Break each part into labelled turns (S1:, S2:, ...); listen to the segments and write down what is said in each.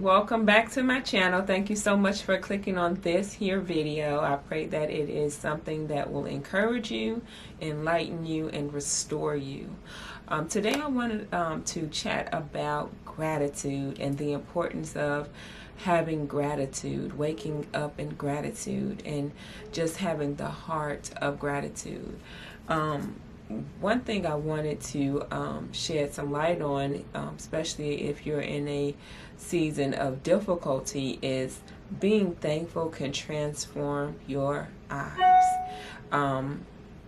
S1: welcome back to my channel. Thank you so much for clicking on this here video. I pray that it is something that will encourage you, enlighten you, and restore you. Today I wanted to chat about gratitude and the importance of having gratitude, waking up in gratitude, and just having the heart of gratitude. One thing I wanted to shed some light on, especially if you're in a season of difficulty, is being thankful can transform your eyes.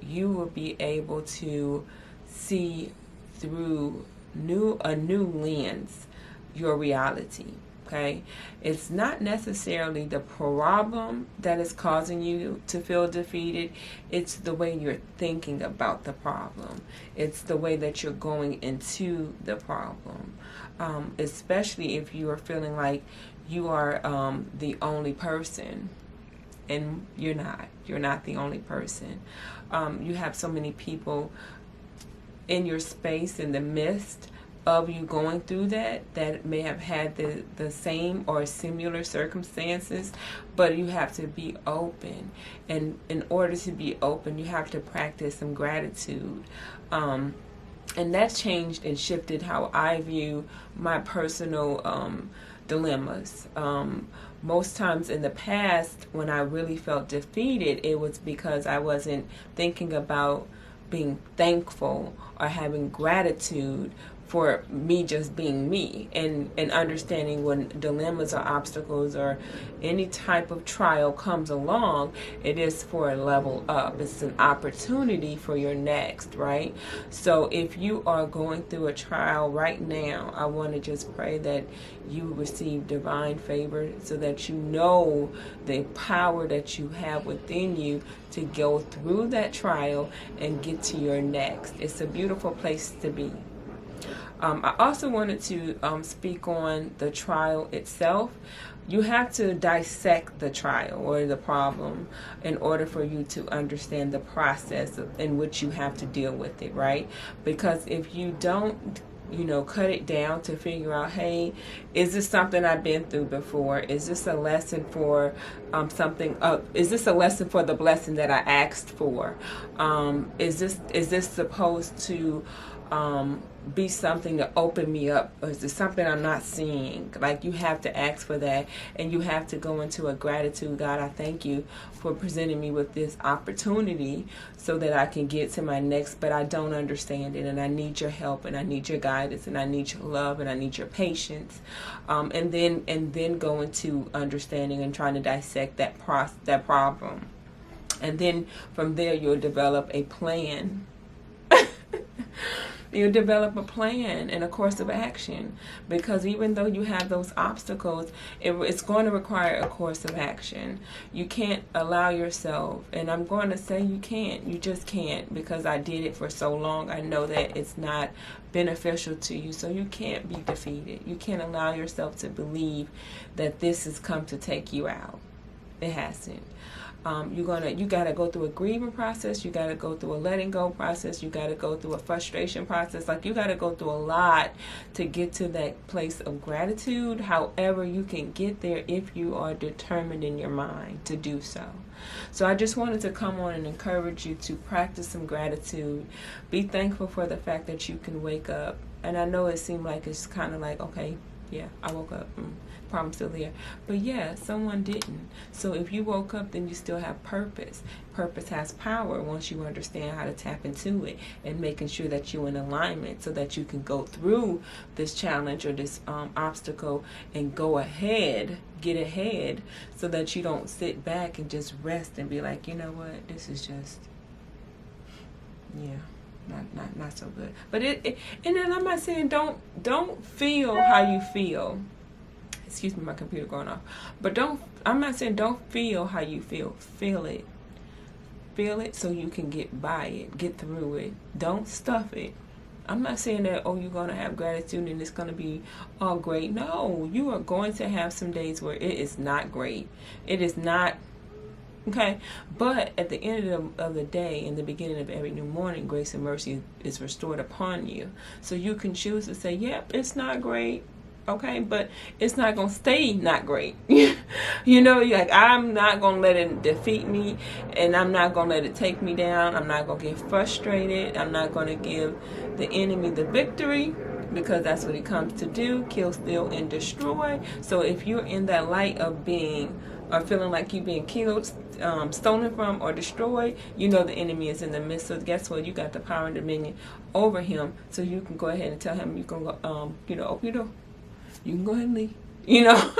S1: You will be able to see through a new lens your reality. Okay, it's not necessarily the problem that is causing you to feel defeated. It's the way you're thinking about the problem. It's the way that you're going into the problem. Especially if you are feeling like you are the only person, and you're not. You're not the only person. You have so many people in your space, in the midst of you going through that may have had the same or similar circumstances, but you have to be open. And in order to be open, you have to practice some gratitude. And that's changed and shifted how I view my personal dilemmas. Most times in the past, when I really felt defeated, it was because I wasn't thinking about being thankful or having gratitude for me just being me, and understanding when dilemmas or obstacles or any type of trial comes along, it is for a level up. It's an opportunity for your next, right? So if you are going through a trial right now, I want to just pray that you receive divine favor so that you know the power that you have within you to go through that trial and get to your next. It's a beautiful place to be. I also wanted to speak on the trial itself. You have to dissect the trial or the problem in order for you to understand the process in which you have to deal with it, right? Because if you don't, cut it down to figure out, hey, is this something I've been through before? Is this a lesson for something? Is this a lesson for the blessing that I asked for? Is this supposed to be something to open me up, or is it something I'm not seeing? Like, you have to ask for that, and you have to go into a gratitude. God, I thank you for presenting me with this opportunity so that I can get to my next, but I don't understand it, and I need your help, and I need your guidance, and I need your love, and I need your patience, and then go into understanding and trying to dissect that problem, and then from there you'll develop a plan. You develop a plan and a course of action, because even though you have those obstacles, it's going to require a course of action. You can't allow yourself, and I'm going to say you just can't, because I did it for so long. I know that it's not beneficial to you, so you can't be defeated. You can't allow yourself to believe that this has come to take you out. It hasn't. You gotta go through a grieving process. You gotta go through a letting go process. You gotta go through a frustration process. Like, you gotta go through a lot to get to that place of gratitude. However, you can get there if you are determined in your mind to do so. So I just wanted to come on and encourage you to practice some gratitude. Be thankful for the fact that you can wake up. And I know it seemed like it's kind of like, okay, yeah, I woke up. Problem still there. But yeah, someone didn't. So if you woke up, then you still have purpose. Purpose has power once you understand how to tap into it, and making sure that you're in alignment so that you can go through this challenge or this obstacle and go ahead, get ahead, so that you don't sit back and just rest and be like, you know what, this is just, not so good. But and then I'm not saying don't feel how you feel. Excuse me, my computer going off. But I'm not saying don't feel how you feel. Feel it. Feel it so you can get by it, get through it. Don't stuff it. I'm not saying that, oh, you're going to have gratitude and it's going to be all great. No, you are going to have some days where it is not great. It is not, okay? But at the end of the day, in the beginning of every new morning, grace and mercy is restored upon you. So you can choose to say, yep, it's not great. okay? But it's not going to stay not great. You know, like, I'm not going to let it defeat me, and I'm not going to let it take me down. I'm not going to get frustrated. I'm not going to give the enemy the victory, because that's what he comes to do: kill, steal, and destroy. So if you're in that light of being, or feeling like you're being killed, stolen from, or destroyed, you know the enemy is in the midst. So guess what? You got the power and dominion over him. So you can go ahead and tell him, you can go, you know, open your door. You can go ahead and leave. You know,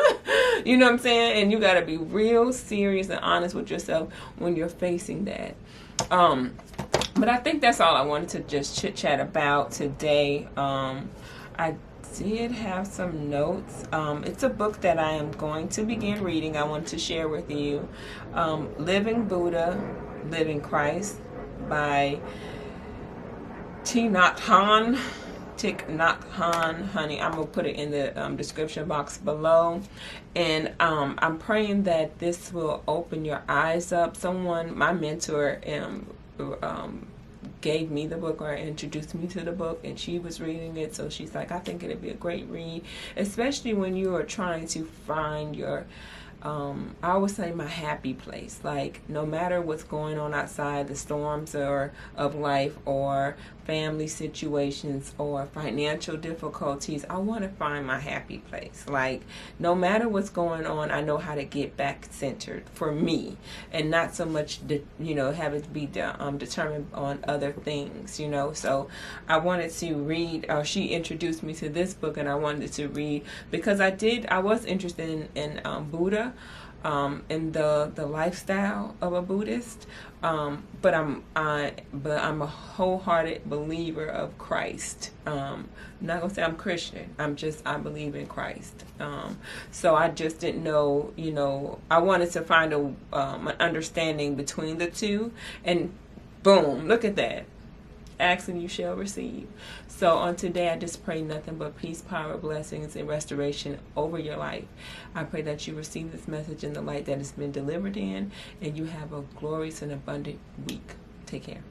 S1: you know what I'm saying? And you got to be real serious and honest with yourself when you're facing that. But I think that's all I wanted to just chit chat about today. I did have some notes. It's a book that I am going to begin reading. I want to share with you. Living Buddha, Living Christ by HANH. HANH, honey. I'm gonna put it in the description box below, and I'm praying that this will open your eyes up. Someone, my mentor, gave me the book, or introduced me to the book, and she was reading it, so she's like, I think it'd be a great read, especially when you are trying to find your I always say my happy place. Like, no matter what's going on outside, the storms or of life, or family situations, or financial difficulties, I want to find my happy place. Like, no matter what's going on, I know how to get back centered for me, and not so much you know, have it be determined on other things, you know. So I wanted to read, she introduced me to this book, and I wanted to read, because I was interested in Buddha, in the lifestyle of a Buddhist, but I'm a wholehearted believer of Christ. I'm not gonna say I'm Christian. I believe in Christ. So I just didn't know, you know, I wanted to find an understanding between the two, and boom, look at that. Ask and you shall receive. So on today, I just pray nothing but peace, power, blessings, and restoration over your life. I pray that you receive this message in the light that it's been delivered in, and you have a glorious and abundant week. Take care.